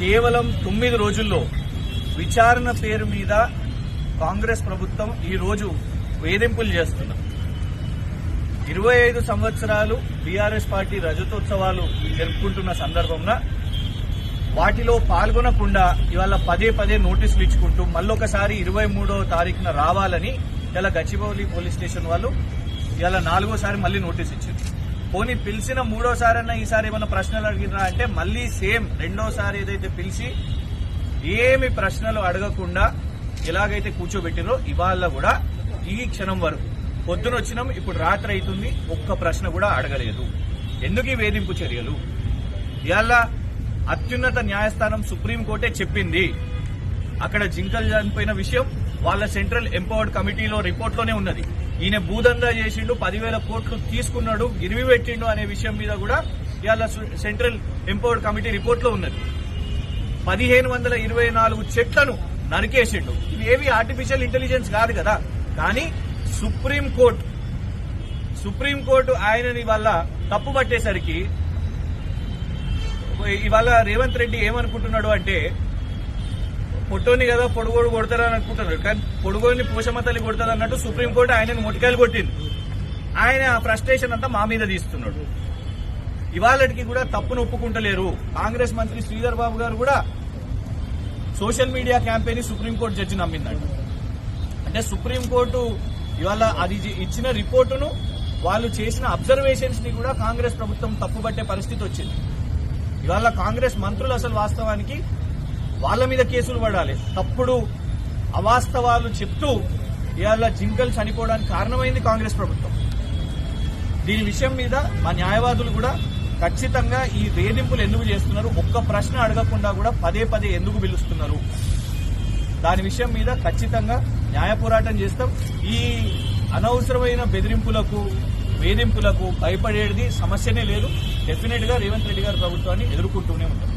కేవలం 9 రోజుల్లో విచారణ పేరు మీద కాంగ్రెస్ ప్రభుత్వం ఈ రోజు వేధింపులు చేస్తున్నారు. 25 సంవత్సరాలు బీఆర్ఎస్ పార్టీ రజతోత్సవాలు జరుపుకుంటున్న సందర్భంలో వాటిలో పాల్గొనకుండా ఇవాళ పదే నోటీసులు ఇచ్చుకుంటూ మళ్ళొకసారి 23వ తారీఖున రావాలని ఇలా గచ్చిబౌలి పోలీస్ స్టేషన్ వాళ్ళు ఇవాళ 4వసారి మళ్ళీ నోటీస్ ఇచ్చారు. పోనీ పిలిచిన 3వసారన్నా ఈసారి ఏమైనా ప్రశ్నలు అడిగినా అంటే మళ్ళీ సేమ్ 2వసారి ఏదైతే పిలిచి ఏమి ప్రశ్నలు అడగకుండా ఎలాగైతే కూర్చోబెట్టిరో ఇవాళ కూడా ఈ క్షణం వరకు పొద్దున వచ్చినాం, ఇప్పుడు రాత్రి అవుతుంది, ఒక్క ప్రశ్న కూడా అడగలేదు. ఎందుకు ఈ వేధింపు చర్యలు? ఇవాళ అత్యున్నత న్యాయస్థానం సుప్రీంకోర్టే చెప్పింది. అక్కడ జింకలు చనిపోయిన విషయం వాళ్ళ సెంట్రల్ ఎంపవర్డ్ కమిటీలో రిపోర్ట్లోనే ఉన్నది. ఈయన భూదందా చేసిండు, 10,000 కోట్లు తీసుకున్నాడు, గిరివి పెట్టిండు అనే విషయం మీద కూడా ఇవాళ సెంట్రల్ ఎంపవర్డ్ కమిటీ రిపోర్ట్లో ఉన్నది. 1524 చెట్లను నరికేసిండు. ఇవి ఏవి ఆర్టిఫిషియల్ ఇంటెలిజెన్స్ కాదు కదా. కానీ సుప్రీంకోర్టు ఆయనని వల్ల తప్పు పట్టేసరికి ఇవాళ రేవంత్ రెడ్డి ఏమనుకుంటున్నాడు అంటే పొట్టోని కదా పొడుగోడు కొడతారని అనుకుంటున్నాడు. కానీ పొడుగోని పోషమ్మ తల్లి కొడతారు అన్నట్టు సుప్రీంకోర్టు ఆయనను మొటికాయలు కొట్టింది. ఆయన ఫ్రస్ట్రేషన్ అంతా మా మీద తీస్తున్నాడు. ఇవాళకి కూడా తప్పును ఒప్పుకుంటలేరు. కాంగ్రెస్ మంత్రి శ్రీధర్ బాబు గారు కూడా social media campaign supreme court judge నమ్మిందంట. అంటే సుప్రీంకోర్టు ఇవాళ అది ఇచ్చిన రిపోర్టును వాళ్ళు చేసిన అబ్జర్వేషన్స్ ని కూడా కాంగ్రెస్ ప్రభుత్వం తప్పుబట్టే పరిస్థితి వచ్చింది. ఇవాళ కాంగ్రెస్ మంత్రులు అసలు వాస్తవానికి వాళ్ళ మీద కేసులు పడాలి. తప్పుడు అవాస్తవాలు చెప్తూ ఇవాళ జింకలు చనిపోవడానికి కారణమైంది కాంగ్రెస్ ప్రభుత్వం. దీని విషయం మీద మా న్యాయవాదులు కూడా ఖచ్చితంగా ఈ వేధింపులు ఎందుకు చేస్తున్నారు, ఒక్క ప్రశ్న అడగకుండా కూడా పదే ఎందుకు పిలుస్తున్నారు, దాని విషయం మీద ఖచ్చితంగా న్యాయ పోరాటం చేస్తాం. ఈ అనవసరమైన బెదిరింపులకు వేధింపులకు భయపడేది సమస్యనే లేదు. డెఫినెట్ గా రేవంత్ రెడ్డి గారి ప్రభుత్వాన్ని ఎదుర్కొంటూనే ఉంటాం.